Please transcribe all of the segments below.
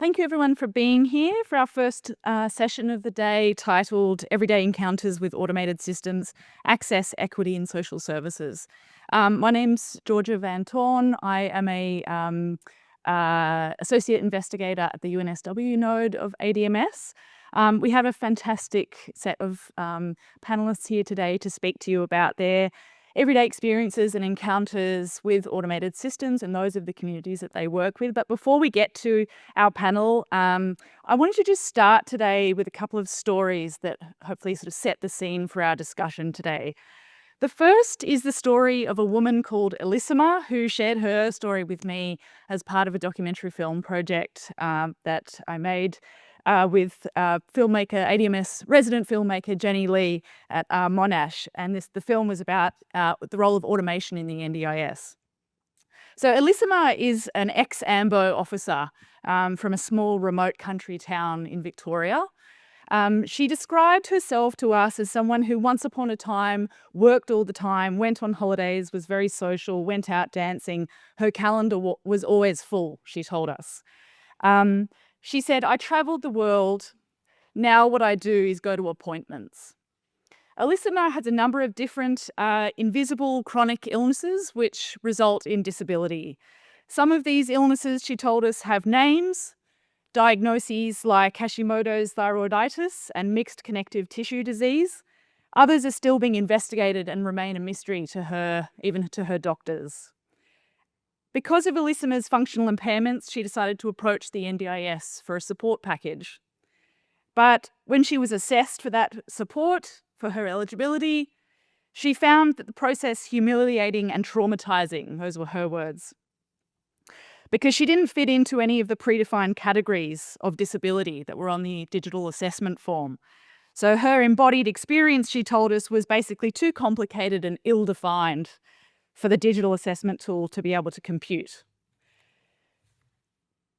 Thank you everyone for being here for our first session of the day titled Everyday Encounters with Automated Systems, Access, Equity and Social Services. My name's Georgia Van Torn. I am a associate investigator at the UNSW node of ADM+S. We have a fantastic set of panelists here today to speak to you about their everyday experiences and encounters with automated systems and those of the communities that they work with. But before we get to our panel, I wanted to just start today with a couple of stories that hopefully sort of set the scene for our discussion today. The first is the story of a woman called Elissima, who shared her story with me as part of a documentary film project that I made with filmmaker, ADM+S resident filmmaker Jenny Lee at Monash. And the film was about the role of automation in the NDIS. So Elissima is an ex-AMBO officer from a small remote country town in Victoria. She described herself to us as someone who once upon a time worked all the time, went on holidays, was very social, went out dancing. Her calendar was always full, she told us. She said, "I travelled the world. Now what I do is go to appointments." Elissima has a number of different invisible chronic illnesses which result in disability. Some of these illnesses, she told us, have names, diagnoses like Hashimoto's thyroiditis and mixed connective tissue disease. Others are still being investigated and remain a mystery to her, even to her doctors. Because of Elissima's functional impairments, she decided to approach the NDIS for a support package. But when she was assessed for that support, for her eligibility, she found that the process humiliating and traumatizing. Those were her words. Because she didn't fit into any of the predefined categories of disability that were on the digital assessment form. So her embodied experience, she told us, was basically too complicated and ill-defined for the digital assessment tool to be able to compute.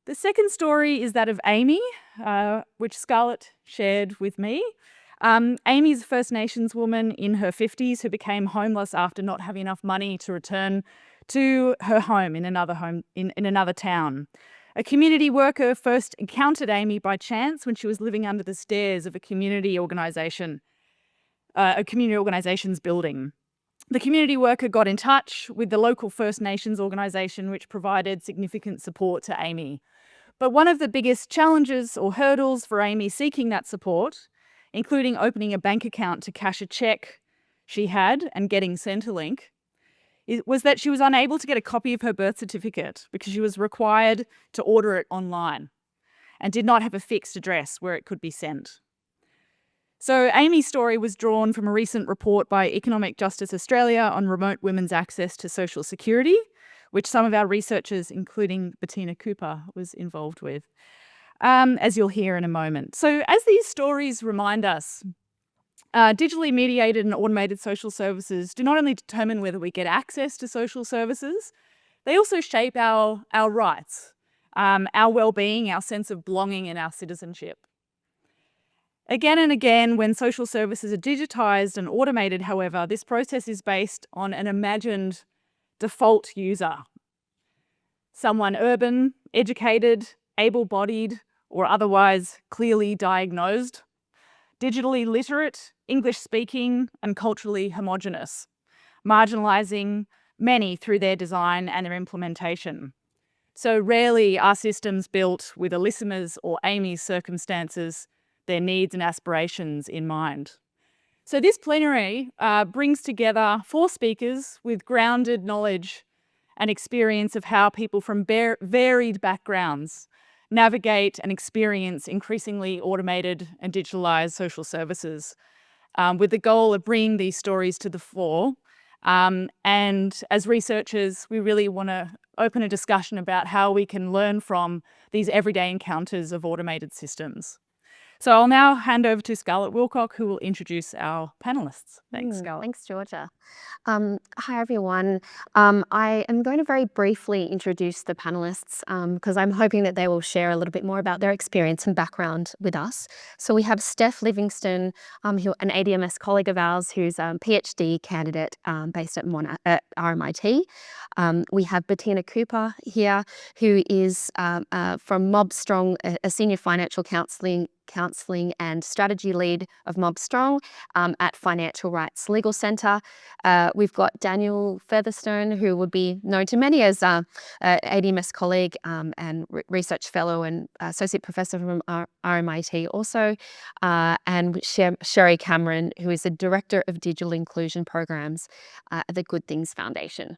The second story is that of Amy, which Scarlett shared with me. Amy's a First Nations woman in her 50s who became homeless after not having enough money to return to her home in another town. A community worker first encountered Amy by chance when she was living under the stairs of a community organisation's building. The community worker got in touch with the local First Nations organisation, which provided significant support to Amy. But one of the biggest challenges or hurdles for Amy seeking that support, including opening a bank account to cash a cheque she had and getting Centrelink, was that she was unable to get a copy of her birth certificate because she was required to order it online and did not have a fixed address where it could be sent. So Amy's story was drawn from a recent report by Economic Justice Australia on remote women's access to social security, which some of our researchers, including Bettina Cooper, was involved with, as you'll hear in a moment. So as these stories remind us, digitally mediated and automated social services do not only determine whether we get access to social services, they also shape our rights, our well-being, our sense of belonging and our citizenship. Again and again, when social services are digitised and automated, however, this process is based on an imagined default user. Someone urban, educated, able-bodied, or otherwise clearly diagnosed, digitally literate, English-speaking, and culturally homogenous, marginalising many through their design and their implementation. So rarely are systems built with Elissima's or Amy's circumstances, their needs and aspirations in mind. So this plenary brings together 4 speakers with grounded knowledge and experience of how people from varied backgrounds navigate and experience increasingly automated and digitalised social services, with the goal of bringing these stories to the fore. And as researchers, we really want to open a discussion about how we can learn from these everyday encounters of automated systems. So I'll now hand over to Scarlett Wilcock, who will introduce our panellists. Thanks, Scarlett. Thanks, Georgia. Hi, everyone. I am going to very briefly introduce the panelists because I'm hoping that they will share a little bit more about their experience and background with us. So we have Steph Livingston, an ADMS colleague of ours who's a PhD candidate based at RMIT. We have Bettina Cooper here, who is from MobStrong, a senior financial counselling and strategy lead of MobStrong at Financial Rights Legal Centre. We've got Daniel Featherstone, who would be known to many as ADMS colleague and research fellow and associate professor from RMIT also, and Sherry Cameron, who is the director of digital inclusion programs at the Good Things Foundation.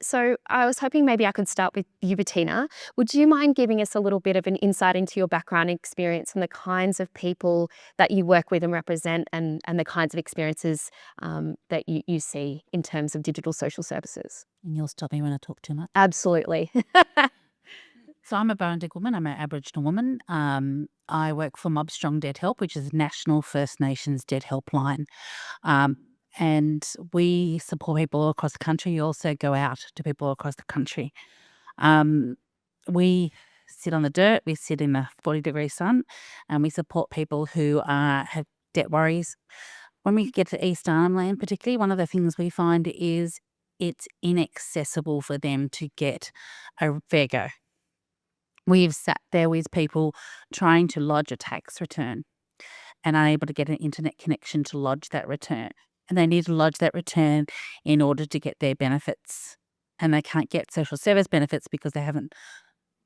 So I was hoping maybe I could start with you, Bettina. Would you mind giving us a little bit of an insight into your background experience and the kinds of people that you work with and represent and the kinds of experiences that you see in terms of digital social services? And you'll stop me when I talk too much. Absolutely. So I'm a Burrundic woman. I'm an Aboriginal woman. I work for MobStrong Dead Help, which is a national First Nations dead helpline. And we support people all across the country. You also go out to people all across the country. We sit on the dirt, we sit in the 40-degree sun, and we support people who have debt worries. When we get to East Arnhem Land particularly, one of the things we find is it's inaccessible for them to get a fair go. We've sat there with people trying to lodge a tax return and unable to get an internet connection to lodge that return. And they need to lodge that return in order to get their benefits. And they can't get social service benefits because they haven't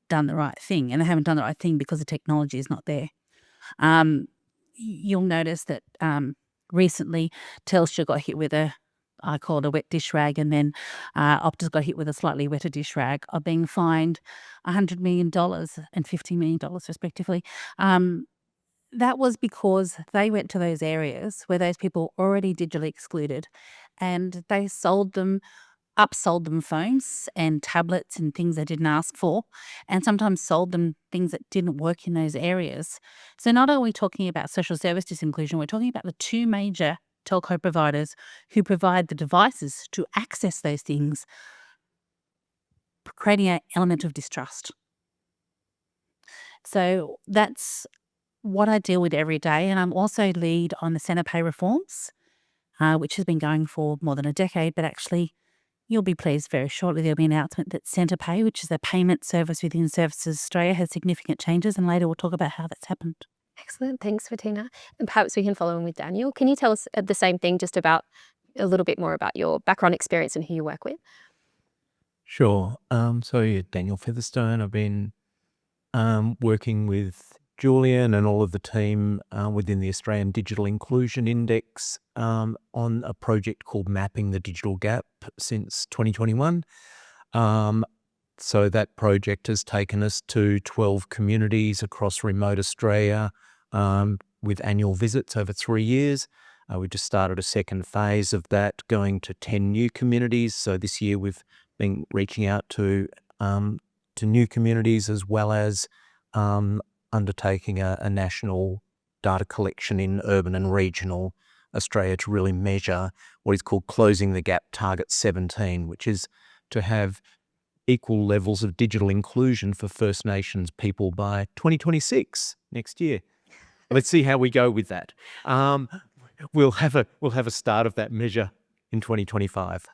done the right thing. And they haven't done the right thing because the technology is not there. You'll notice that recently Telstra got hit with I call it a wet dish rag, and then Optus got hit with a slightly wetter dish rag of being fined $100 million and $50 million respectively. That was because they went to those areas where those people were already digitally excluded, and they upsold them phones and tablets and things they didn't ask for, and sometimes sold them things that didn't work in those areas. So not only are we talking about social service disinclusion, we're talking about the two major telco providers who provide the devices to access those things, creating an element of distrust. So that's what I deal with every day, and I'm also lead on the Centre Pay reforms, which has been going for more than a decade, but actually you'll be pleased very shortly there'll be an announcement that Centre Pay, which is a payment service within Services Australia, has significant changes, and later we'll talk about how that's happened. Excellent. Thanks, Bettina. And perhaps we can follow on with Daniel. Can you tell us the same thing, just about a little bit more about your background experience and who you work with? Sure. Daniel Featherstone. I've been working with Julian and all of the team within the Australian Digital Inclusion Index on a project called Mapping the Digital Gap since 2021. So that project has taken us to 12 communities across remote Australia with annual visits over 3 years. We just started a second phase of that, going to 10 new communities. So this year we've been reaching out to new communities, as well as undertaking a national data collection in urban and regional Australia to really measure what is called Closing the Gap Target 17, which is to have equal levels of digital inclusion for First Nations people by 2026, next year. Let's see how we go with that. We'll have a start of that measure in 2025.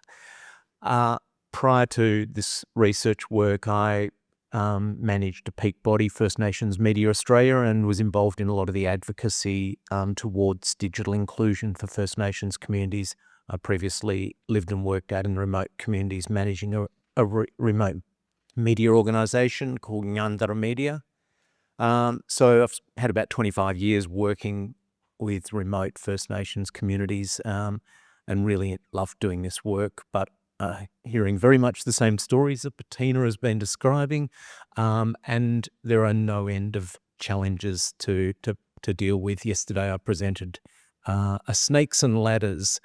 Prior to this research work, I managed a peak body, First Nations Media Australia, and was involved in a lot of the advocacy towards digital inclusion for First Nations communities. I previously lived and worked out in remote communities, managing a remote media organisation called Ngandara Media. So I've had about 25 years working with remote First Nations communities and really loved doing this work, but hearing very much the same stories that Bettina has been describing, and there are no end of challenges to deal with. Yesterday I presented a snakes and ladders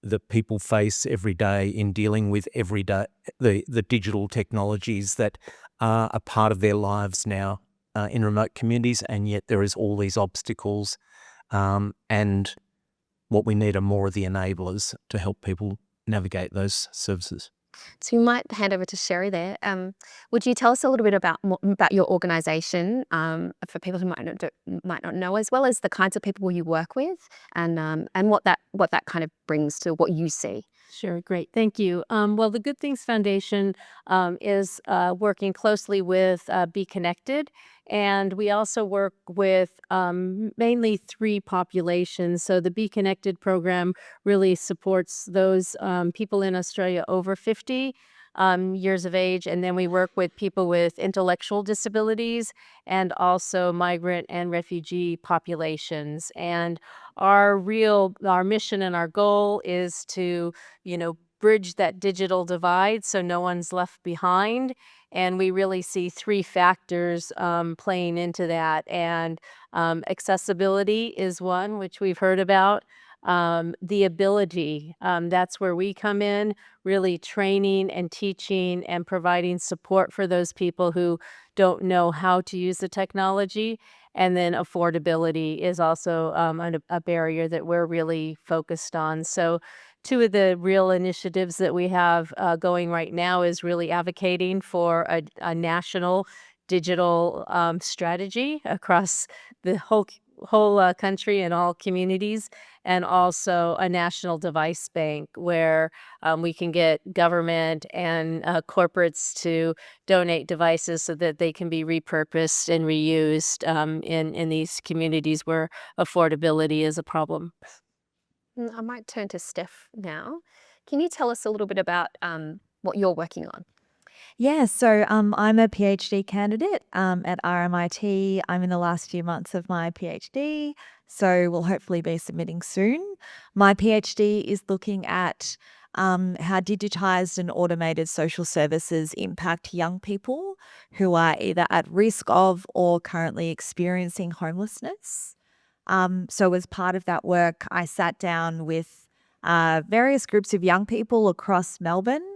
that people face every day in dealing with the digital technologies that are a part of their lives now. in remote communities, and yet there is all these obstacles. And what we need are more of the enablers to help people navigate those services. So you might hand over to Sherry there. Would you tell us a little bit about your organisation for people who might not know, as well as the kinds of people you work with, and what that kind of brings to what you see? Sure, great. Thank you. Well, the Good Things Foundation is working closely with Be Connected, and we also work with mainly 3 populations. So the Be Connected program really supports those people in Australia over 50 years of age, and then we work with people with intellectual disabilities and also migrant and refugee populations. And our mission and our goal is to bridge that digital divide so no one's left behind. And we really see 3 factors playing into that. And accessibility is one, which we've heard about. The ability, that's where we come in, really training and teaching and providing support for those people who don't know how to use the technology. And then affordability is also a barrier that we're really focused on. So 2 of the real initiatives that we have going right now is really advocating for a national digital strategy across the whole country and all communities, and also a national device bank where we can get government and corporates to donate devices so that they can be repurposed and reused in these communities where affordability is a problem. I might turn to Steph now. Can you tell us a little bit about what you're working on? Yeah, so I'm a PhD candidate at RMIT. I'm in the last few months of my PhD, so we'll hopefully be submitting soon. My PhD is looking at how digitised and automated social services impact young people who are either at risk of or currently experiencing homelessness. So as part of that work, I sat down with various groups of young people across Melbourne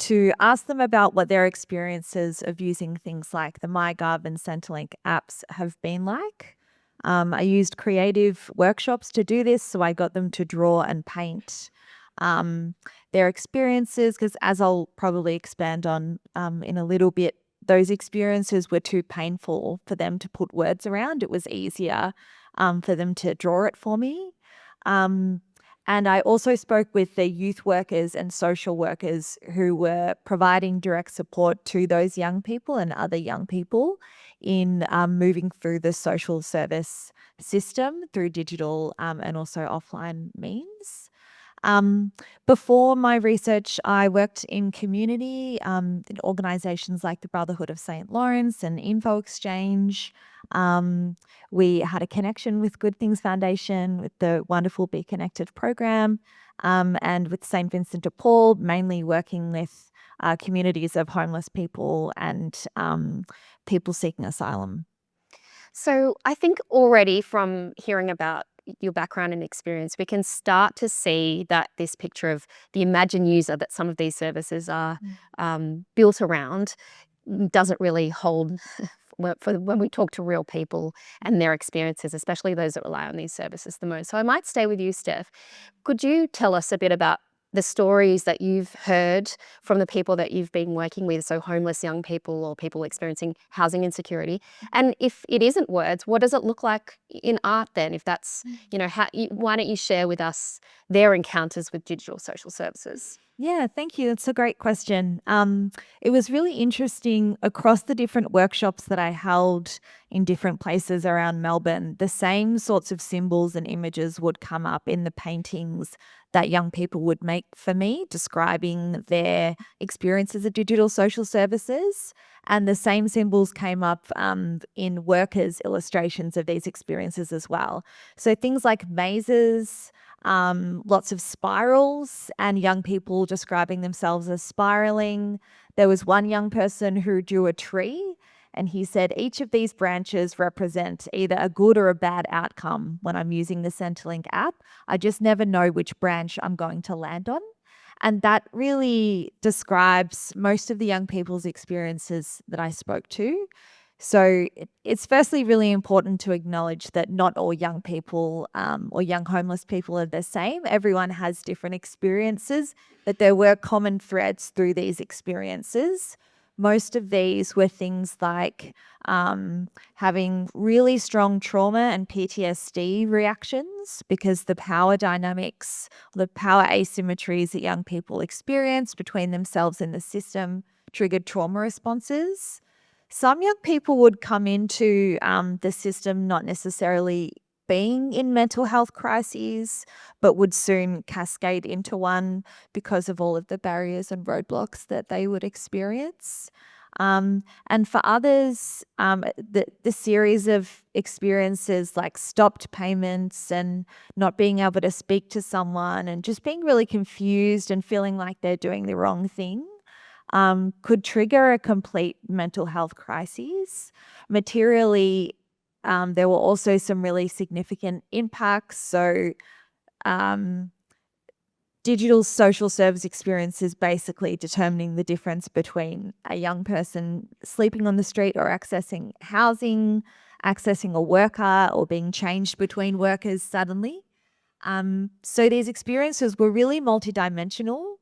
to ask them about what their experiences of using things like the MyGov and Centrelink apps have been like. I used creative workshops to do this, so I got them to draw and paint their experiences, because as I'll probably expand on in a little bit, those experiences were too painful for them to put words around. It was easier for them to draw it for me. And I also spoke with the youth workers and social workers who were providing direct support to those young people and other young people in moving through the social service system through digital and also offline means. Before my research, I worked in community in organisations like the Brotherhood of St. Lawrence and Info Exchange. We had a connection with Good Things Foundation, with the wonderful Be Connected program, and with St. Vincent de Paul, mainly working with communities of homeless people and people seeking asylum. So I think already from hearing about your background and experience, we can start to see that this picture of the imagined user that some of these services are built around doesn't really hold for when we talk to real people and their experiences, especially those that rely on these services the most. So I might stay with you, Steph. Could you tell us a bit about the stories that you've heard from the people that you've been working with, so homeless young people or people experiencing housing insecurity? And if it isn't words, what does it look like in art then? If that's, why don't you share with us their encounters with digital social services? Yeah, thank you. That's a great question. It was really interesting across the different workshops that I held in different places around Melbourne. The same sorts of symbols and images would come up in the paintings that young people would make for me, describing their experiences of digital social services. And the same symbols came up in workers' illustrations of these experiences as well. So things like mazes, lots of spirals, and young people describing themselves as spiraling. There was one young person who drew a tree, and he said each of these branches represent either a good or a bad outcome when I'm using the Centrelink app. I just never know which branch I'm going to land on. And that really describes most of the young people's experiences that I spoke to. So it's firstly really important to acknowledge that not all young people or young homeless people are the same. Everyone has different experiences, but there were common threads through these experiences. Most of these were things like having really strong trauma and PTSD reactions because the power dynamics, the power asymmetries that young people experienced between themselves and the system triggered trauma responses. Some young people would come into the system not necessarily being in mental health crises, but would soon cascade into one because of all of the barriers and roadblocks that they would experience. And for others, the series of experiences like stopped payments and not being able to speak to someone and just being really confused and feeling like they're doing the wrong thing could trigger a complete mental health crisis. Materially, there were also some really significant impacts. So, digital social service experiences basically determining the difference between a young person sleeping on the street or accessing housing, accessing a worker, or being changed between workers suddenly. So these experiences were really multidimensional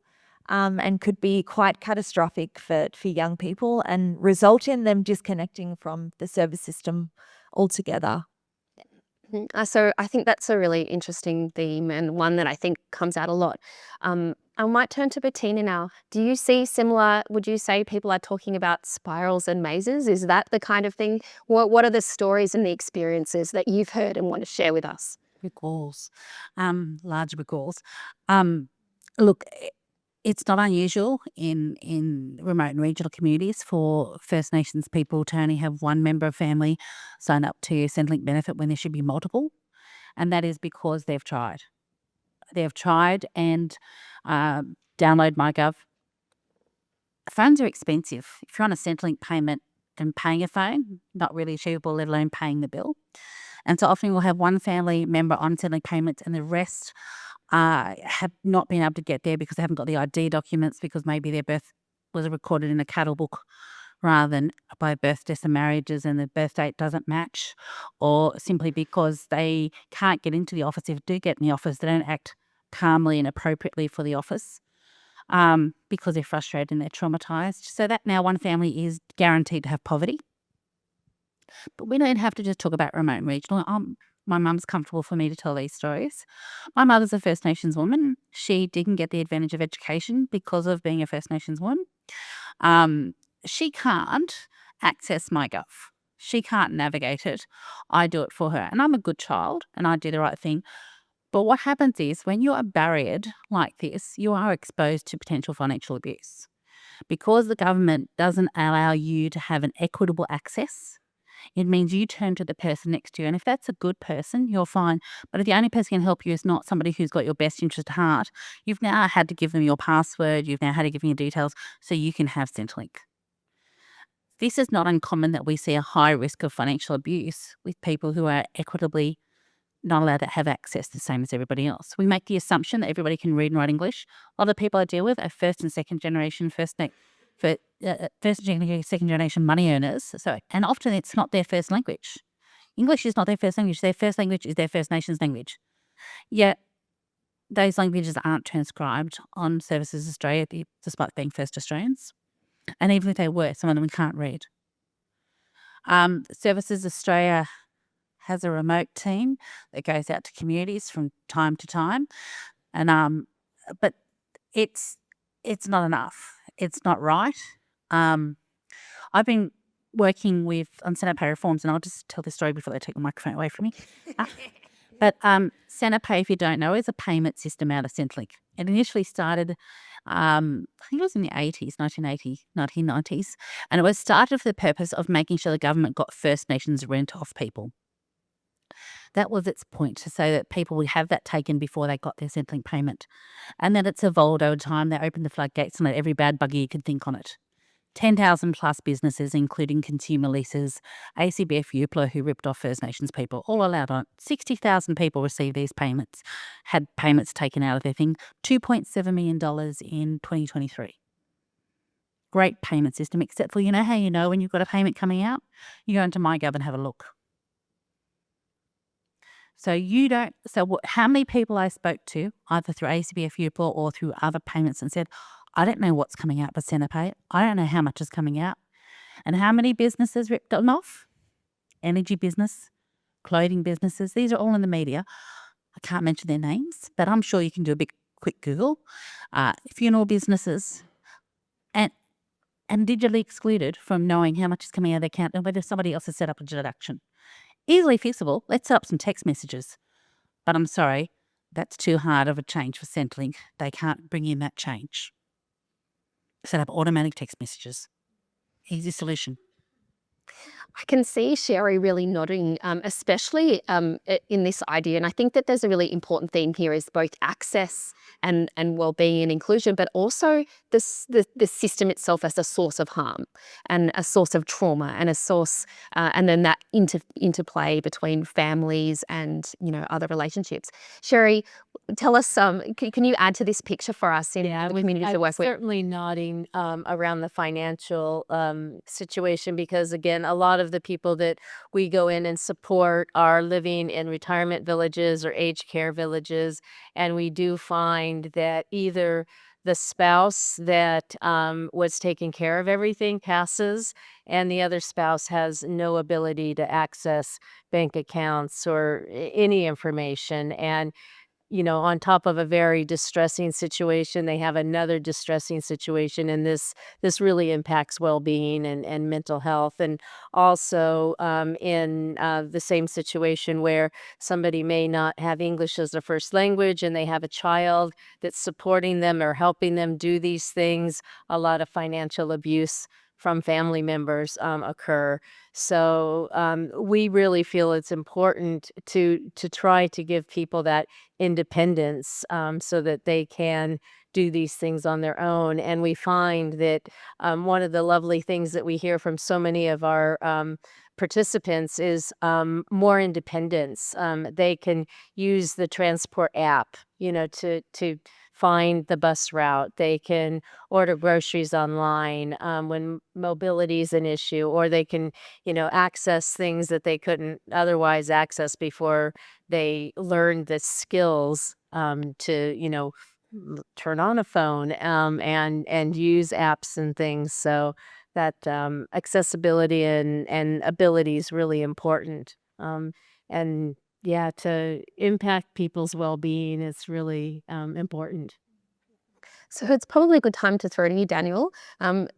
and could be quite catastrophic for young people and result in them disconnecting from the service system altogether. So I think that's a really interesting theme and one that I think comes out a lot. I might turn to Bettina now. Do you see similar, would you say people are talking about spirals and mazes? Is that the kind of thing? What are the stories and the experiences that you've heard and want to share with us? Recalls, large recalls. Look, it's not unusual in remote and regional communities for First Nations people to only have one member of family sign up to Centrelink benefit when there should be multiple, and that is because they've tried. They've tried and download MyGov. Phones are expensive. If you're on a Centrelink payment and paying a phone, not really achievable, let alone paying the bill. And so often we'll have one family member on Centrelink payments and the rest have not been able to get there because they haven't got the ID documents because maybe their birth was recorded in a cattle book rather than by birth, deaths and marriages and the birth date doesn't match, or simply because they can't get into the office. If they do get in the office, they don't act calmly and appropriately for the office because they're frustrated and they're traumatised. So that now one family is guaranteed to have poverty. But we don't have to just talk about remote and regional. My mum's comfortable for me to tell these stories. My mother's a First Nations woman. She didn't get the advantage of education because of being a First Nations woman. She can't access MyGov. She can't navigate it. I do it for her. And I'm a good child and I do the right thing. But what happens is when you are barriered like this, you are exposed to potential financial abuse. Because the government doesn't allow you to have an equitable access, it means you turn to the person next to you. And if that's a good person, you're fine. But if the only person who can help you is not somebody who's got your best interest at heart, you've now had to give them your password. You've now had to give them your details so you can have Centrelink. This is not uncommon that we see a high risk of financial abuse with people who are equitably not allowed to have access the same as everybody else. We make the assumption that everybody can read and write English. A lot of the people I deal with are first and second generation, second generation money earners. So, and often it's not their first language. English is not their first language. Their first language is their First Nations language. Yet those languages aren't transcribed on Services Australia, despite being First Australians. And even if they were, some of them can't read. Services Australia has a remote team that goes out to communities from time to time, and but it's not enough. It's not right. I've been working on Senate pay reforms, and I'll just tell this story before they take the microphone away from me. But Senate pay, if you don't know, is a payment system out of Centrelink. It initially started, I think it was in the 1990s, and it was started for the purpose of making sure the government got First Nations rent off people. That was its point, to say that people would have that taken before they got their Centrelink payment. And then it's evolved over time. They opened the floodgates and let every bad bugger you could think on it. 10,000 plus businesses, including consumer leases, ACBF UPLA, who ripped off First Nations people, all allowed on it. 60,000 people received these payments, had payments taken out of their thing, $2.7 million in 2023. great payment system, except for, you know how you know when you've got a payment coming out? You go into MyGov and have a look. So how many people I spoke to, either through ACBF Upor or through other payments, and said, I don't know what's coming out for Centrepay. I don't know how much is coming out. And how many businesses ripped them off? Energy business, clothing businesses. These are all in the media. I can't mention their names, but I'm sure you can do a big quick Google. Funeral businesses and digitally excluded from knowing how much is coming out of their account and whether somebody else has set up a deduction. Easily fixable. Let's set up some text messages. But I'm sorry, that's too hard of a change for Centrelink. They can't bring in that change. Set up automatic text messages. Easy solution. I can see Sherry really nodding, especially in this idea. And I think that there's a really important theme here is both access and well-being and inclusion, but also the system itself as a source of harm and a source of trauma and a source, and then that interplay between families and, you know, other relationships. Sherry, tell us, can you add to this picture for us in the communities that work with? Certainly nodding around the financial situation, because again, a lot of the people that we go in and support are living in retirement villages or aged care villages, and we do find that either the spouse that was taking care of everything passes, and the other spouse has no ability to access bank accounts or any information. And you know, on top of a very distressing situation, they have another distressing situation, and this really impacts well-being and mental health. And also in the same situation where somebody may not have English as their first language and they have a child that's supporting them or helping them do these things, a lot of financial abuse from family members occur. So we really feel it's important to try to give people that independence so that they can do these things on their own. And we find that one of the lovely things that we hear from so many of our participants is more independence. They can use the transport app, you know, to find the bus route. They can order groceries online when mobility is an issue, or they can, you know, access things that they couldn't otherwise access before they learned the skills to, you know, turn on a phone and use apps and things. So that accessibility and ability is really important. And yeah, to impact people's well-being is really important. So it's probably a good time to throw to you, Daniel.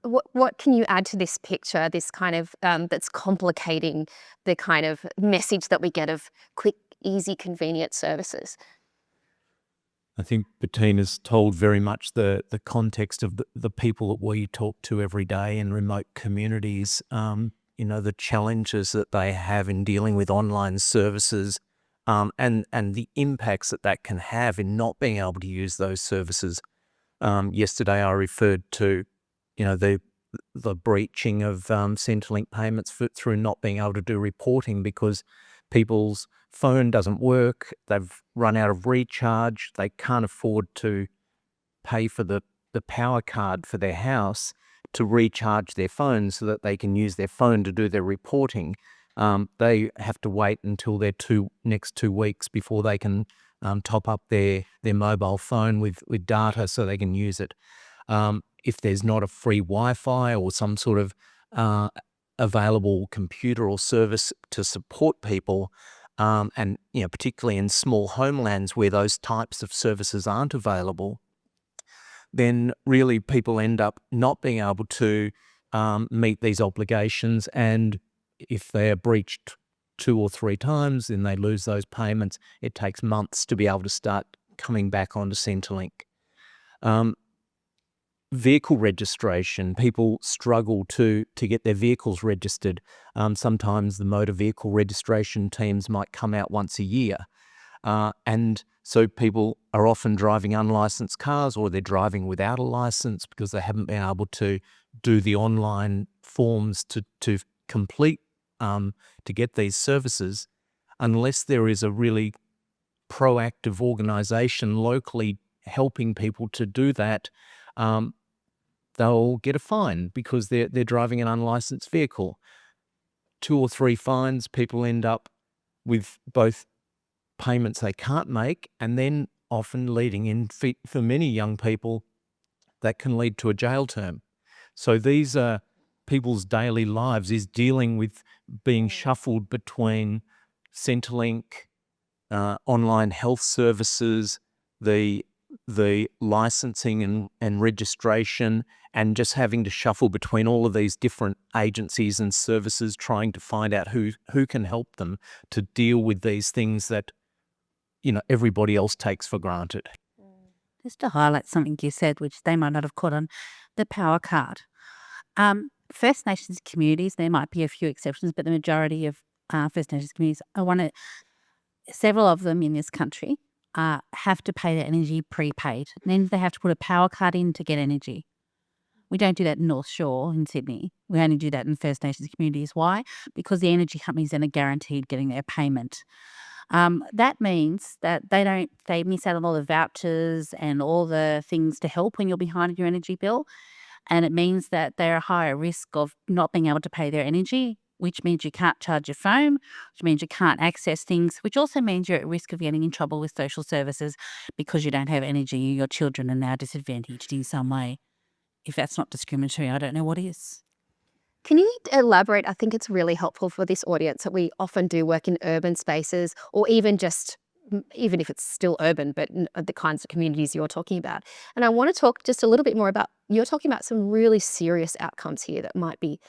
What can you add to this picture, this kind of that's complicating the kind of message that we get of quick, easy, convenient services? I think Bettina's told very much the context of the people that we talk to every day in remote communities, you know, the challenges that they have in dealing with online services, and the impacts that can have in not being able to use those services. Yesterday I referred to, you know, the breaching of Centrelink payments through not being able to do reporting because people's phone doesn't work, they've run out of recharge, they can't afford to pay for the power card for their house to recharge their phone so that they can use their phone to do their reporting. They have to wait until their next 2 weeks before they can top up their mobile phone with data so they can use it. If there's not a free Wi-Fi or some sort of available computer or service to support people, and you know, particularly in small homelands where those types of services aren't available, then really people end up not being able to meet these obligations, and if they are breached 2 or 3 times, then they lose those payments. It takes months to be able to start coming back onto Centrelink. Vehicle registration, people struggle to get their vehicles registered. Sometimes the motor vehicle registration teams might come out once a year. And so people are often driving unlicensed cars, or they're driving without a license because they haven't been able to do the online forms to complete to get these services, unless there is a really proactive organisation locally helping people to do that. they'll get a fine because they're driving an unlicensed vehicle. 2 or 3 fines, people end up with both payments they can't make, and then often leading in, for many young people, that can lead to a jail term. So these are people's daily lives, is dealing with being shuffled between Centrelink, online health services, the licensing and registration, and just having to shuffle between all of these different agencies and services, trying to find out who can help them to deal with these things that, you know, everybody else takes for granted. Just to highlight something you said, which they might not have caught on, the power card. First Nations communities, there might be a few exceptions, but the majority of First Nations communities, several of them in this country, have to pay their energy prepaid. And then they have to put a power card in to get energy. We don't do that in North Shore in Sydney. We only do that in First Nations communities. Why? Because the energy companies then are guaranteed getting their payment. That means that they miss out on all the vouchers and all the things to help when you're behind your energy bill. And it means that they're a higher risk of not being able to pay their energy, which means you can't charge your phone, which means you can't access things, which also means you're at risk of getting in trouble with social services because you don't have energy. Your children are now disadvantaged in some way. If that's not discriminatory, I don't know what is. Can you elaborate? I think it's really helpful for this audience that we often do work in urban spaces, or even if it's still urban, but the kinds of communities you're talking about. And I want to talk just a little bit more about, you're talking about some really serious outcomes here that might be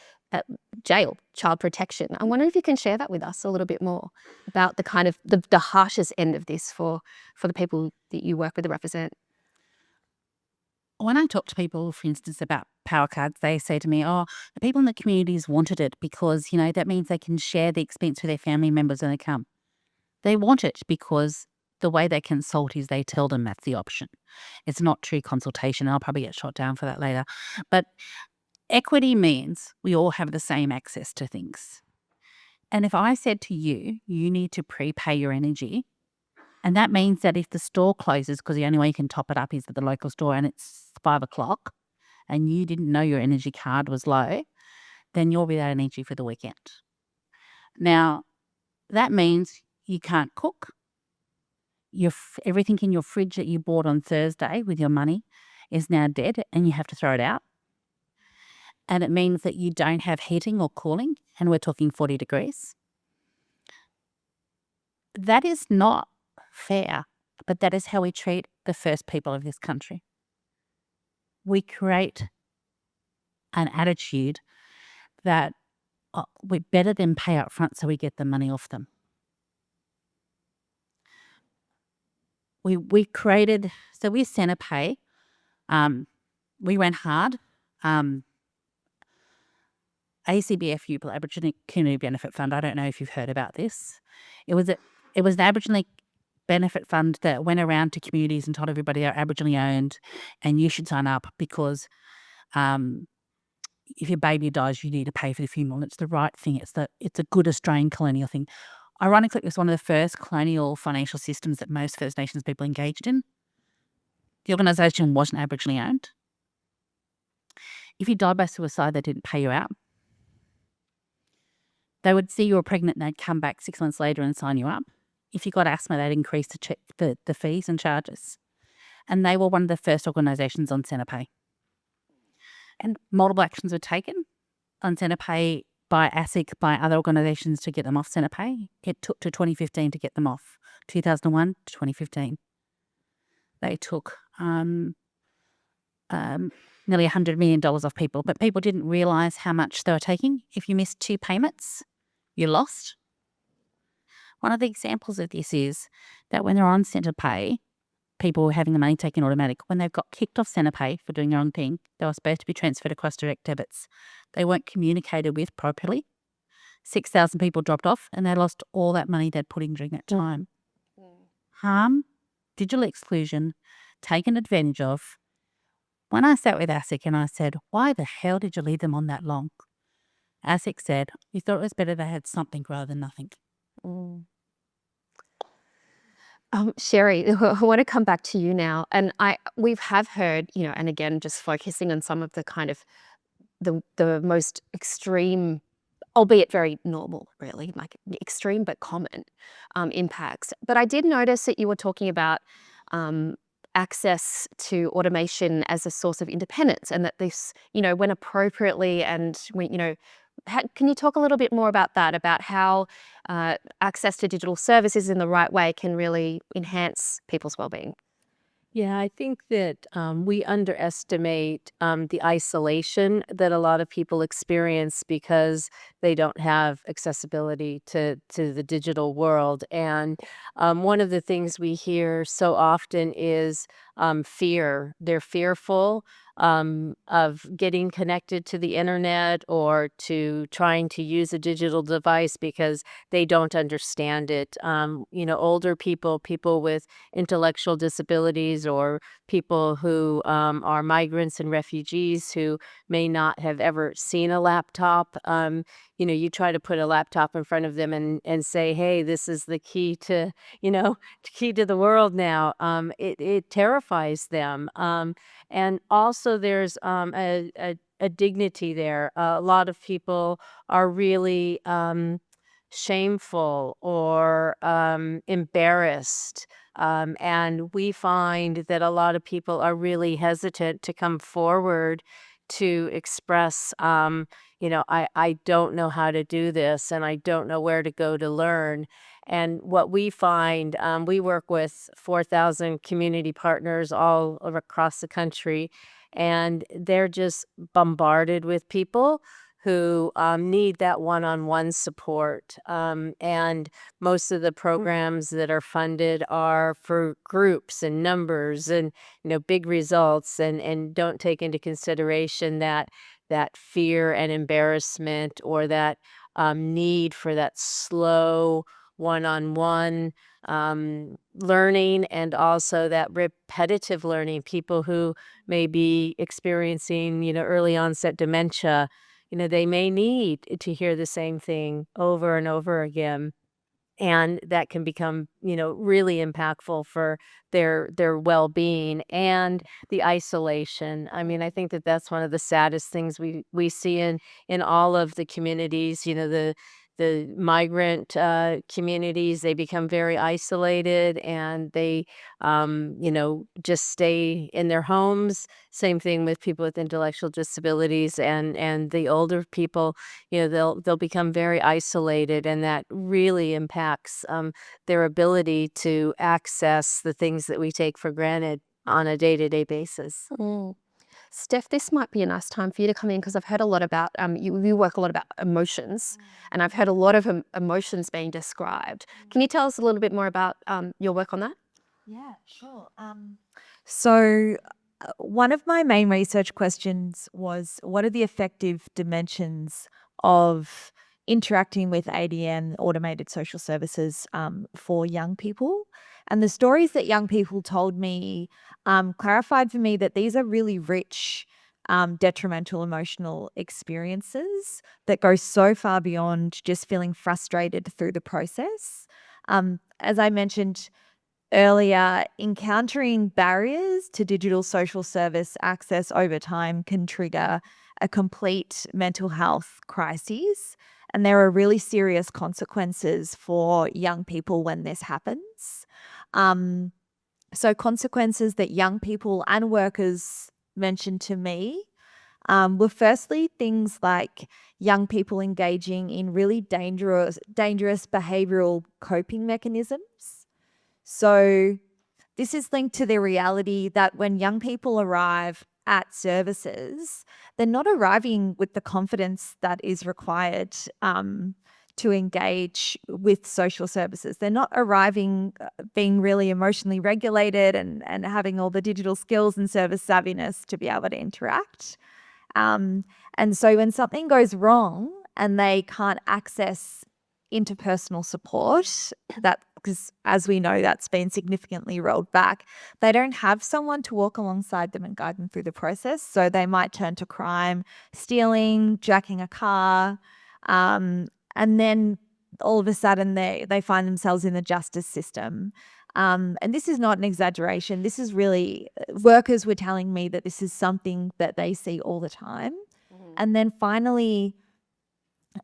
jail, child protection. I wonder if you can share that with us a little bit more about the kind of the harshest end of this for the people that you work with and represent. When I talk to people, for instance, about power cards, they say to me, oh, the people in the communities wanted it because, you know, that means they can share the expense with their family members when they come. They want it because the way they consult is they tell them that's the option. It's not true consultation. I'll probably get shot down for that later. But equity means we all have the same access to things. And if I said to you, you need to prepay your energy, and that means that if the store closes because the only way you can top it up is at the local store and it's 5 o'clock and you didn't know your energy card was low, then you're without energy for the weekend. Now, that means you can't cook. Everything in your fridge that you bought on Thursday with your money is now dead and you have to throw it out. And it means that you don't have heating or cooling, and we're talking 40 degrees. That is not fair, but that is how we treat the first people of this country. We create an attitude that we better than pay up front so we get the money off them. We created, so with Centre Pay, we went hard. ACBFU, Aboriginal Community Benefit Fund, I don't know if you've heard about this. It was an Aboriginal benefit fund that went around to communities and told everybody they're Aboriginally owned and you should sign up because if your baby dies, you need to pay for the funeral. It's the right thing. It's a good Australian colonial thing. Ironically, it was one of the first colonial financial systems that most First Nations people engaged in. The organisation wasn't Aboriginally owned. If you died by suicide, they didn't pay you out. They would see you were pregnant and they'd come back 6 months later and sign you up. If you got asthma, they'd increase the fees and charges. And they were one of the first organisations on Centre Pay. And multiple actions were taken on Centre Pay by ASIC, by other organisations to get them off Centre Pay. It took to 2015 to get them off, 2001 to 2015. They took nearly $100 million off people, but people didn't realise how much they were taking. If you missed 2 payments, you lost. One of the examples of this is that when they're on Centre Pay, people were having the money taken automatic. When they got kicked off Centre Pay for doing the wrong thing, they were supposed to be transferred across direct debits. They weren't communicated with properly. 6,000 people dropped off and they lost all that money they'd put in during that time. Harm, digital exclusion, taken advantage of. When I sat with ASIC and I said, why the hell did you leave them on that long? ASIC said, we thought it was better they had something rather than nothing. Sherry, I want to come back to you now. And we have heard, and again, just focusing on some of the kind of the most extreme, albeit very normal, really, like extreme but common impacts. But I did notice that you were talking about access to automation as a source of independence, and that this, when appropriately and when, can you talk a little bit more about that, about how access to digital services in the right way can really enhance people's well-being? Yeah, I think that we underestimate the isolation that a lot of people experience because they don't have accessibility to the digital world. And one of the things we hear so often is fear. They're fearful of getting connected to the internet or to trying to use a digital device because they don't understand it. Older people, people with intellectual disabilities, or people who are migrants and refugees who may not have ever seen a laptop. You try to put a laptop in front of them and say, hey, this is the key to, key to the world now. It terrifies them. And also there's a dignity there. A lot of people are really shameful or embarrassed. And we find that a lot of people are really hesitant to come forward to express, I don't know how to do this and I don't know where to go to learn. And what we find, we work with 4,000 community partners all across the country, and they're just bombarded with people who need that one-on-one support. And most of the programs that are funded are for groups and numbers and big results, and don't take into consideration that fear and embarrassment, or that need for that slow one-on-one learning, and also that repetitive learning. People who may be experiencing early onset dementia, they may need to hear the same thing over and over again. And that can become, really impactful for their well-being and the isolation. I mean, I think that that's one of the saddest things we see in all of the communities. The migrant communities, they become very isolated, and they, just stay in their homes. Same thing with people with intellectual disabilities, and the older people, they'll become very isolated, and that really impacts their ability to access the things that we take for granted on a day-to-day basis. Steph, this might be a nice time for you to come in, because I've heard a lot about, you work a lot about emotions, and I've heard a lot of emotions being described. Can you tell us a little bit more about your work on that? Yeah, sure. So one of my main research questions was, what are the effective dimensions of interacting with ADM, automated social services, for young people? And the stories that young people told me clarified for me that these are really rich, detrimental emotional experiences that go so far beyond just feeling frustrated through the process. As I mentioned earlier, encountering barriers to digital social service access over time can trigger a complete mental health crisis. And there are really serious consequences for young people when this happens. So consequences that young people and workers mentioned to me were firstly things like young people engaging in really dangerous behavioral coping mechanisms. So this is linked to the reality that when young people arrive at services, they're not arriving with the confidence that is required to engage with social services. They're not arriving being really emotionally regulated and having all the digital skills and service savviness to be able to interact. And so when something goes wrong and they can't access interpersonal support, because as we know, that's been significantly rolled back, they don't have someone to walk alongside them and guide them through the process. So they might turn to crime, stealing, jacking a car, and then all of a sudden they find themselves in the justice system. And this is not an exaggeration. This is really, workers were telling me that this is something that they see all the time. And then finally,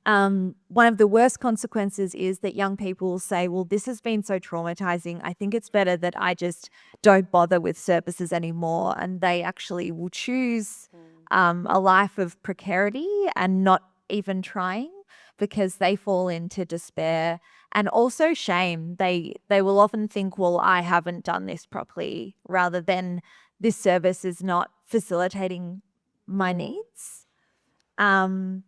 one of the worst consequences is that young people say, well, this has been so traumatizing. I think it's better that I just don't bother with services anymore. And they actually will choose a life of precarity and not even trying, because they fall into despair and also shame. They will often think, well, I haven't done this properly, rather than this service is not facilitating my needs. And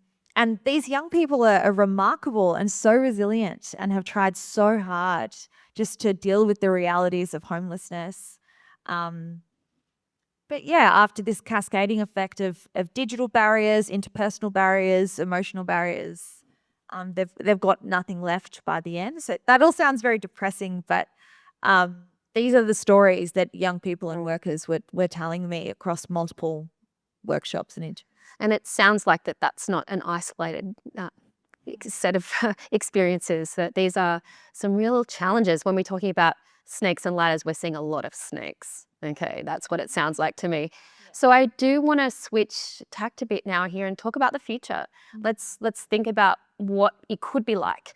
these young people are remarkable and so resilient and have tried so hard just to deal with the realities of homelessness. But yeah, after this cascading effect of digital barriers, interpersonal barriers, emotional barriers, they've got nothing left by the end. So that all sounds very depressing, but these are the stories that young people and workers were telling me across multiple workshops and And it sounds like that's not an isolated set of experiences, that these are some real challenges. When we're talking about snakes and ladders, we're seeing a lot of snakes. Okay, that's what it sounds like to me. So I do want to switch tact a bit now here and talk about the future. Let's think about what it could be like.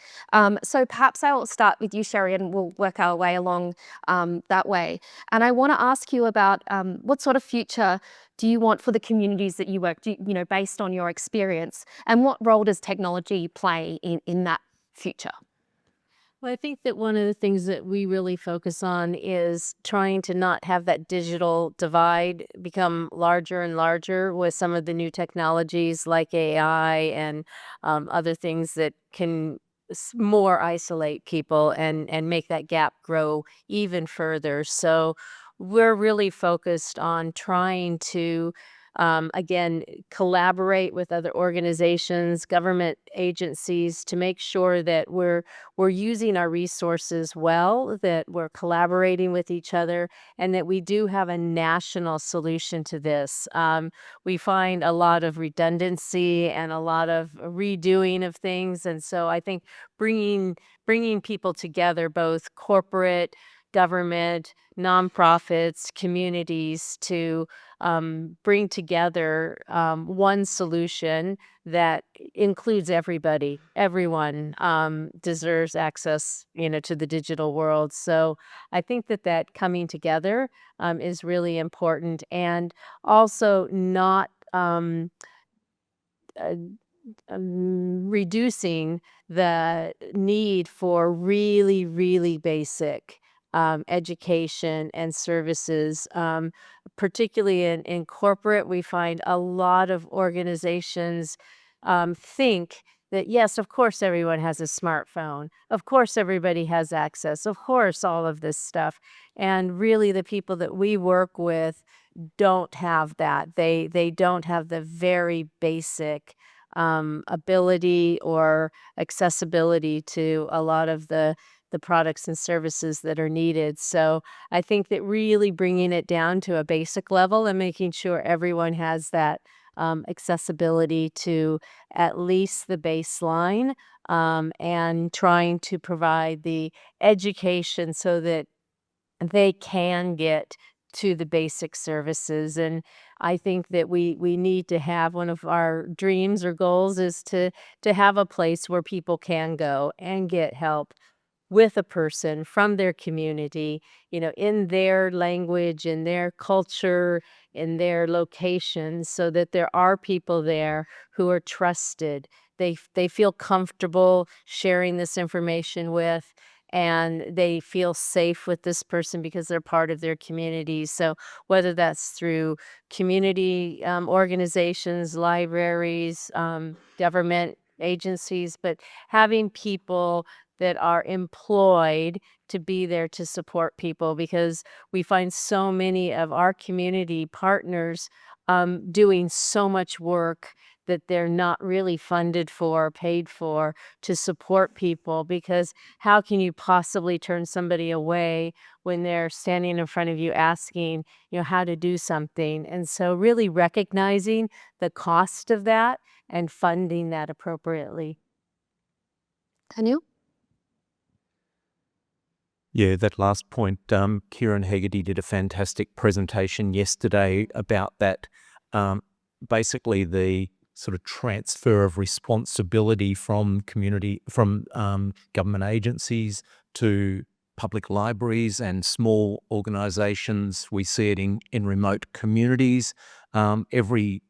So perhaps I will start with you, Sherry, and we'll work our way along that way. And I want to ask you about what sort of future do you want for the communities that you work, based on your experience, and what role does technology play in that future? Well, I think that one of the things that we really focus on is trying to not have that digital divide become larger and larger with some of the new technologies like AI and other things that can more isolate people and make that gap grow even further. So we're really focused on trying to again, collaborate with other organizations, government agencies, to make sure that we're using our resources well, that we're collaborating with each other, and that we do have a national solution to this. We find a lot of redundancy and a lot of redoing of things, and so I think bringing people together, both corporate, government, nonprofits, communities, to bring together one solution that includes everybody. Everyone deserves access, to the digital world. So I think that coming together is really important, and also not uh, reducing the need for really, really basic education and services. Particularly in corporate, we find a lot of organizations think that, yes, of course, everyone has a smartphone. Of course, everybody has access. Of course, all of this stuff. And really, the people that we work with don't have that. They don't have the very basic ability or accessibility to a lot of the products and services that are needed. So I think that really bringing it down to a basic level and making sure everyone has that accessibility to at least the baseline, and trying to provide the education so that they can get to the basic services. And I think that we need to have, one of our dreams or goals is to have a place where people can go and get help with a person from their community, in their language, in their culture, in their location, so that there are people there who are trusted. They feel comfortable sharing this information with, and they feel safe with this person because they're part of their community. So whether that's through community organizations, libraries, government agencies, but having people that are employed to be there to support people, because we find so many of our community partners doing so much work that they're not really funded for, paid for, to support people. Because how can you possibly turn somebody away when they're standing in front of you asking, how to do something? And so really recognizing the cost of that and funding that appropriately. Can you? Yeah, that last point, Kieran Hegarty did a fantastic presentation yesterday about that. Basically, the sort of transfer of responsibility from government agencies to public libraries and small organisations. We see it in remote communities. Every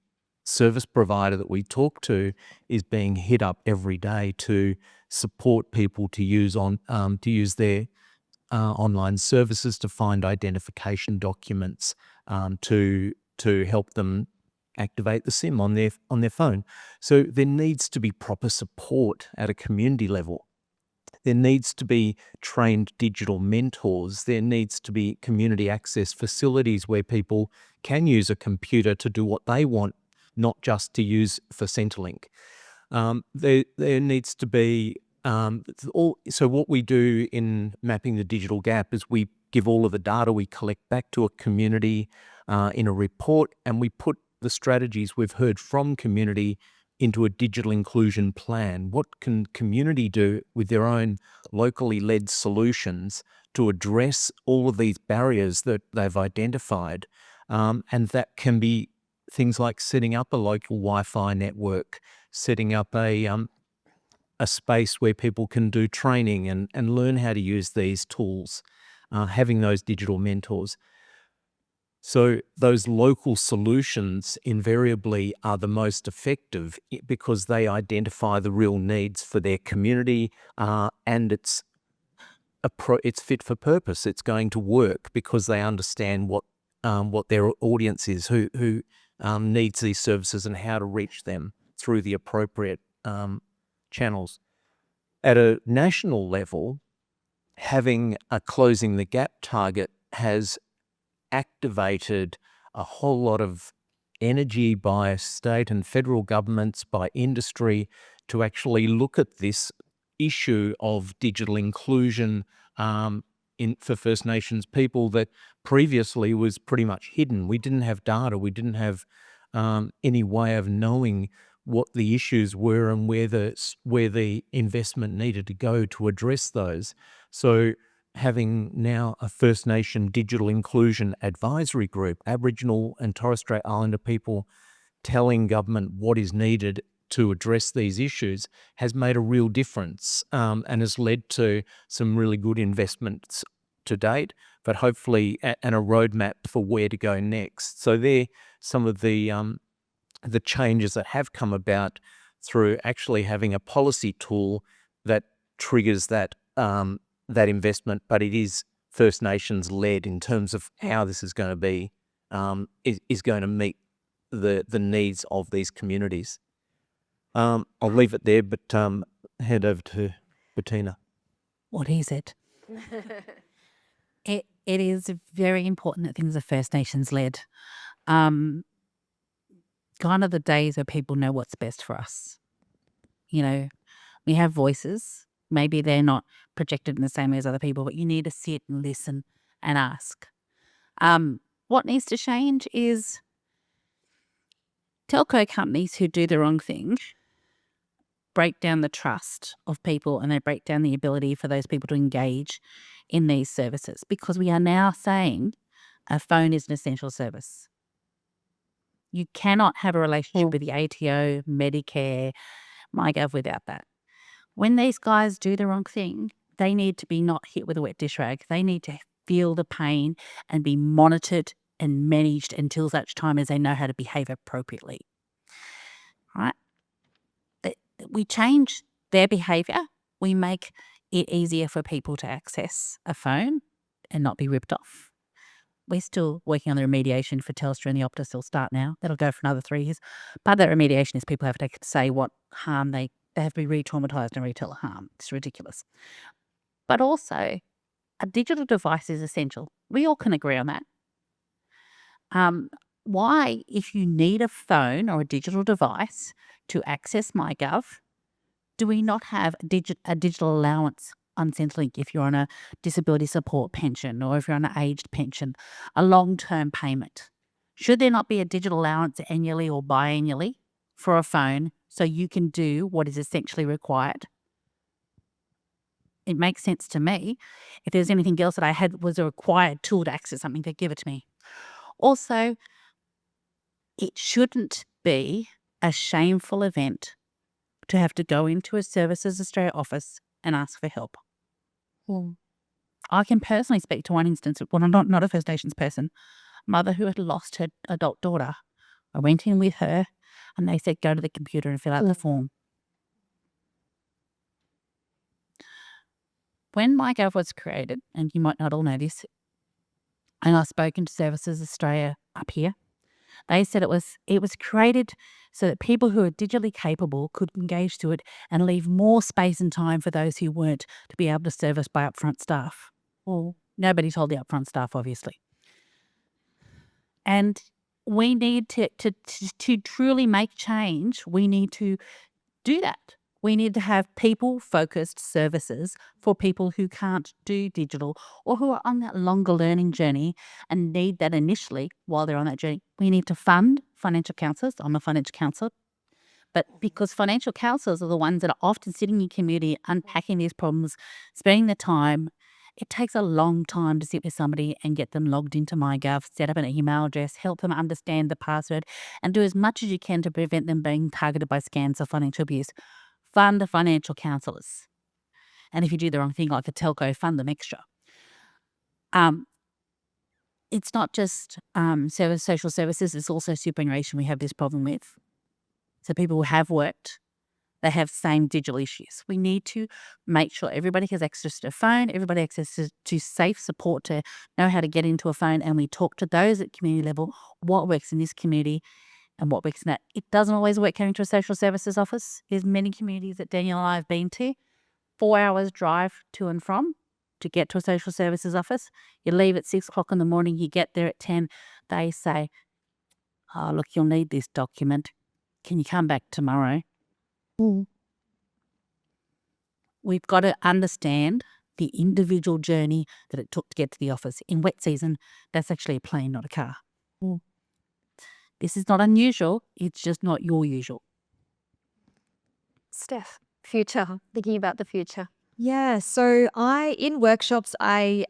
service provider that we talk to is being hit up every day to support people to use their online services to find identification documents, to help them activate the SIM on their phone. So there needs to be proper support at a community level. There needs to be trained digital mentors. There needs to be community access facilities where people can use a computer to do what they want, not just to use for Centrelink. There needs to be so what we do in mapping the digital gap is we give all of the data we collect back to a community in a report, and we put the strategies we've heard from community into a digital inclusion plan. What can community do with their own locally led solutions to address all of these barriers that they've identified? And that can be things like setting up a local Wi-Fi network, setting up a space where people can do training and learn how to use these tools, having those digital mentors. So those local solutions invariably are the most effective because they identify the real needs for their community, and it's fit for purpose. It's going to work because they understand what their audience is, who needs these services and how to reach them through the appropriate channels. At a national level, having a closing the gap target has activated a whole lot of energy by state and federal governments, by industry, to actually look at this issue of digital inclusion for First Nations people that previously was pretty much hidden. We didn't have data. We didn't have any way of knowing what the issues were and where the investment needed to go to address those. So having now a First Nation digital inclusion advisory group, Aboriginal and Torres Strait Islander people telling government what is needed to address these issues has made a real difference, and has led to some really good investments to date, but hopefully and a roadmap for where to go next. So they're some of the changes that have come about through actually having a policy tool that triggers that investment, but it is First Nations led in terms of how this is going to be is going to meet the needs of these communities. I'll leave it there, but head over to Bettina. What is it? It is very important that things are First Nations led. Gone are the days where people know what's best for us. You know, we have voices. Maybe they're not projected in the same way as other people, but you need to sit and listen and ask. What needs to change is telco companies who do the wrong thing break down the trust of people, and they break down the ability for those people to engage in these services, because we are now saying a phone is an essential service. You cannot have a relationship with the ATO, Medicare, MyGov without that. When these guys do the wrong thing, they need to be not hit with a wet dish rag. They need to feel the pain and be monitored and managed until such time as they know how to behave appropriately. Right? We change their behaviour. We make it easier for people to access a phone and not be ripped off. We're still working on the remediation for Telstra, and the Optus will start now. That'll go for another 3 years. Part of that remediation is people have to say what harm they have to be re-traumatised and retell the harm. It's ridiculous. But also, a digital device is essential. We all can agree on that. Why, if you need a phone or a digital device to access MyGov, do we not have a digital allowance on Centrelink if you're on a disability support pension, or if you're on an aged pension, a long-term payment? Should there not be a digital allowance annually or biannually for a phone so you can do what is essentially required? it makes sense to me. If there's anything else that I had was a required tool to access something, they'd give it to me. Also, it shouldn't be a shameful event to have to go into a Services Australia office and ask for help. I can personally speak to one instance, well, I'm not a First Nations person, a mother who had lost her adult daughter. I went in with her and they said, go to the computer and fill out the form. When MyGov was created, and you might not all know this, and I've spoken to Services Australia up here, they said it was created so that people who are digitally capable could engage to it and leave more space and time for those who weren't to be able to service by upfront staff. Well, nobody told the upfront staff, obviously. And we need to truly make change. We need to do that. We need to have people-focused services for people who can't do digital or who are on that longer learning journey and need that initially while they're on that journey. We need to fund financial counsellors. I'm a financial counsellor. But because financial counsellors are the ones that are often sitting in community, unpacking these problems, spending the time, it takes a long time to sit with somebody and get them logged into MyGov, set up an email address, help them understand the password, and do as much as you can to prevent them being targeted by scams or financial abuse. Fund the financial counsellors. And if you do the wrong thing, like the telco, fund them extra. It's not just social services, it's also superannuation we have this problem with. So people who have worked, they have same digital issues. We need to make sure everybody has access to a phone, everybody has access to safe support to know how to get into a phone, and we talk to those at community level, what works in this community and what works in that. It doesn't always work coming to a social services office. There's many communities that Danielle and I have been to, 4 hours drive to and from to get to a social services office. You leave at 6 o'clock in the morning, you get there at 10. They say, oh, look, you'll need this document. Can you come back tomorrow? We've got to understand the individual journey that it took to get to the office. In wet season, that's actually a plane, not a car. This is not unusual. It's just not your usual. Steph, future, thinking about the future. Yeah, so in workshops, I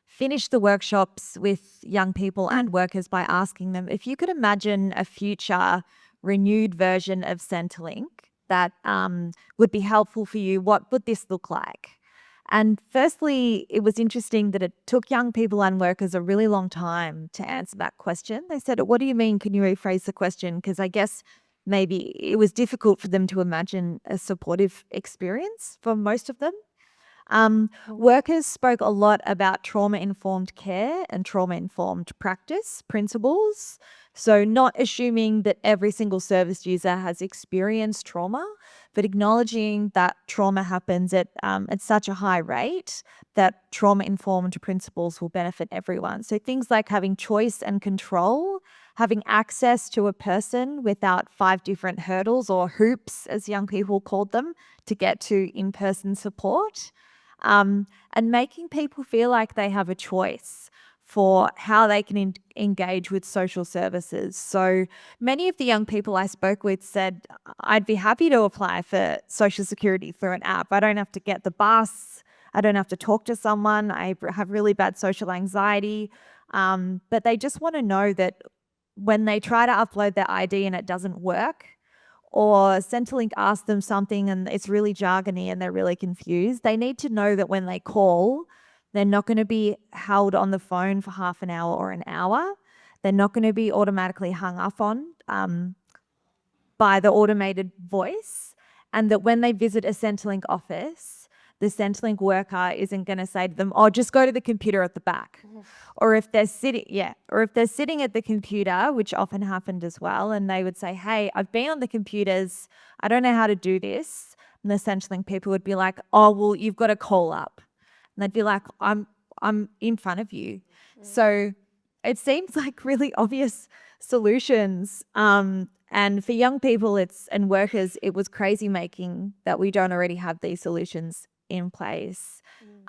finish the workshops with young people and workers by asking them if you could imagine a future renewed version of Centrelink that would be helpful for you, what would this look like? And firstly, it was interesting that it took young people and workers a really long time to answer that question. They said, what do you mean? Can you rephrase the question? Because I guess maybe it was difficult for them to imagine a supportive experience for most of them. Workers spoke a lot about trauma-informed care and trauma-informed practice principles. So not assuming that every single service user has experienced trauma, but acknowledging that trauma happens at such a high rate that trauma-informed principles will benefit everyone. So things like having choice and control, having access to a person without 5 different hurdles or hoops, as young people called them, to get to in-person support. And making people feel like they have a choice for how they can engage with social services. So many of the young people I spoke with said, I'd be happy to apply for Social Security through an app. I don't have to get the bus. I don't have to talk to someone. I have really bad social anxiety. But they just want to know that when they try to upload their ID and it doesn't work, or Centrelink asks them something and it's really jargony and they're really confused, they need to know that when they call, they're not going to be held on the phone for half an hour or an hour. They're not going to be automatically hung up on by the automated voice, and that when they visit a Centrelink office, the Centrelink worker isn't going to say to them, oh, just go to the computer at the back. Or if they're sitting at the computer, which often happened as well, and they would say, hey, I've been on the computers, I don't know how to do this. And the Centrelink people would be like, oh, well, you've got to call up. And they'd be like, I'm in front of you. So it seems like really obvious solutions. And for young people and workers, it was crazy making that we don't already have these solutions in place.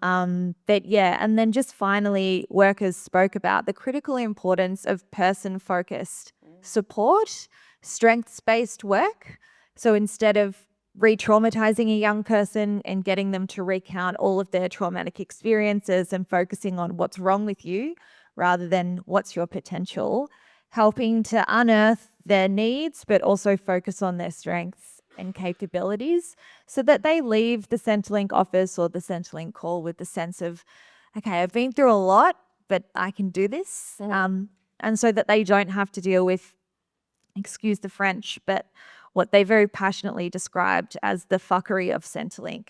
But yeah, and then just finally, workers spoke about the critical importance of person-focused support, strengths-based work. So instead of re-traumatizing a young person and getting them to recount all of their traumatic experiences and focusing on what's wrong with you rather than what's your potential, helping to unearth their needs but also focus on their strengths and capabilities so that they leave the Centrelink office or the Centrelink call with the sense of, okay, I've been through a lot, but I can do this. And so that they don't have to deal with, excuse the French, but what they very passionately described as the fuckery of Centrelink.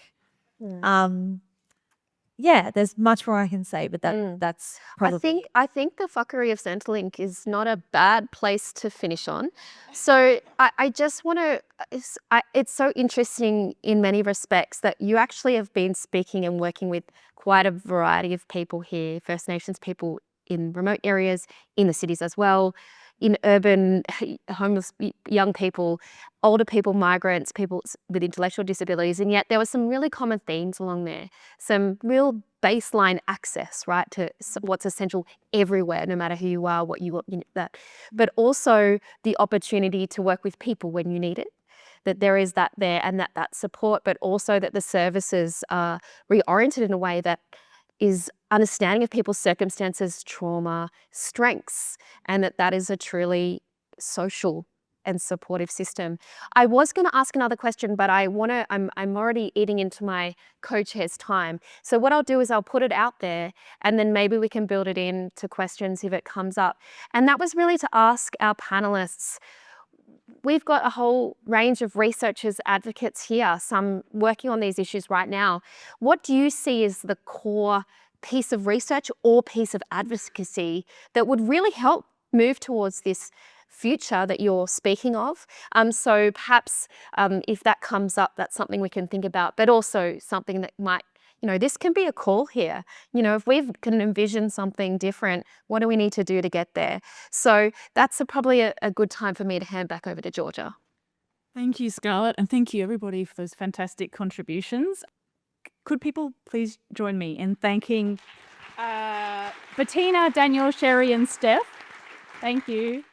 Yeah, there's much more I can say, but that's probably. I think the fuckery of Centrelink is not a bad place to finish on. So I just want to, it's so interesting in many respects that you actually have been speaking and working with quite a variety of people here, First Nations people in remote areas, in the cities as well, in urban, homeless young people, older people, migrants, people with intellectual disabilities. And yet there were some really common themes along there, some real baseline access, right, to what's essential everywhere, no matter who you are, what you want, that. But also the opportunity to work with people when you need it, that there is that there and that support, but also that the services are reoriented in a way that is understanding of people's circumstances, trauma, strengths, and that is a truly social and supportive system. I was going to ask another question, but I'm already eating into my co-chair's time. So what I'll do is I'll put it out there and then maybe we can build it into questions if it comes up. And that was really to ask our panelists. We've got a whole range of researchers, advocates here, some working on these issues right now. What do you see as the core piece of research or piece of advocacy that would really help move towards this future that you're speaking of? So perhaps if that comes up, that's something we can think about, but also something that might, this can be a call here. If we can envision something different, what do we need to do to get there? So that's probably a good time for me to hand back over to Georgia. Thank you, Scarlett, and thank you everybody for those fantastic contributions. Could people please join me in thanking Bettina, Daniel, Sherry and Steph? Thank you.